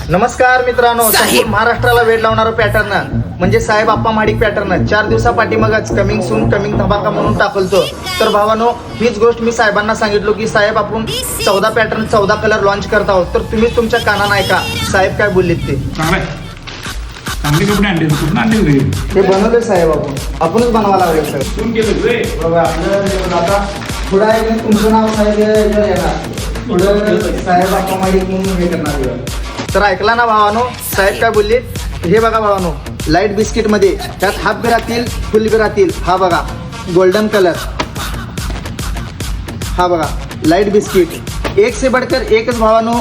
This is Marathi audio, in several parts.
नमस्कार मित्रांनो, संपूर्ण महाराष्ट्राला वेळ लावणारं पॅटर्न म्हणजे साहेब आप्पा माडिक पॅटर्न 4 दिवसापाठीमागच कमिंग सून कमिंग धमाका म्हणून टाकलतो. तर भावानो, हीच गोष्ट मी साहेबांना सांगितलो की साहेब आपण 14 पॅटर्न 14 कलर लॉन्च करत आहोत. तर तुम्ही तुमच्या कानानं ऐका साहेब काय बोललेत ते. चांगले कपडे आणले कुठून आणले रे? हे बनवले साहेब आपणच बनवायला लागले सर. कोण केलं रे? बघा आता पुढे आहे तुमचं नाव साहेब येणार पुढे साहेब आप्पा माडिक म्हणून हे करणार. तर ऐकला ना भावानो, साहेब काय बोलले हे बघा भावानो, लाईट बिस्किट मध्ये त्यात हाफ बी राहतील फुल बी राहतील. हा बघा गोल्डन कलर, हा बघा लाईट बिस्किट. एक से बढ़कर एकच भावानो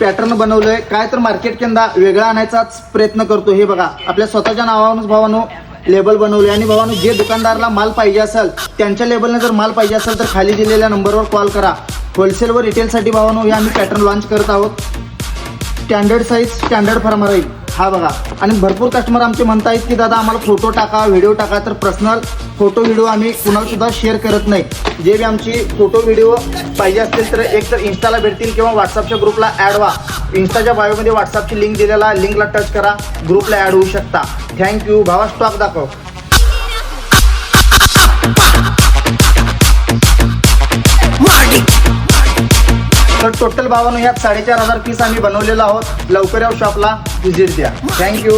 पॅटर्न बनवलंय. काय तर मार्केट केंदा वेगळा आणायचाच प्रयत्न करतो. हे बघा आपल्या स्वतःच्या नावावरूनच भावानो लेबल बनवले. आणि भावानो, जे दुकानदारला माल पाहिजे असेल त्यांच्या लेबलने जर माल पाहिजे असेल तर खाली दिलेल्या नंबरवर कॉल करा. होलसेल व रिटेलसाठी भावानो हे आम्ही पॅटर्न लॉन्च करत आहोत. स्टँडर्ड साईज स्टँडर्ड फॉर्मर आहे हा बघा. आणि भरपूर कस्टमर आमचे म्हणतायत की दादा आम्हाला फोटो टाका व्हिडिओ टाका. तर पर्सनल फोटो व्हिडिओ आम्ही कुणाला सुद्धा शेअर करत नाही. जे बी आमची फोटो व्हिडिओ पाहिजे असतील तर एक तर इन्स्टाला भेटतील किंवा व्हॉट्सअपच्या ग्रुपला ॲड व्हा. इन्स्टाच्या बायोमध्ये व्हॉट्सअपची लिंक दिलेला, लिंकला टच करा, ग्रुपला ॲड होऊ शकता. थँक्यू भावा. स्टॉक दाखव. तर टोटल भावानं ह्यात 4,500 पीस आम्ही बनवलेलो आहोत. लवकर या शॉपला व्हिजिट द्या. थँक्यू.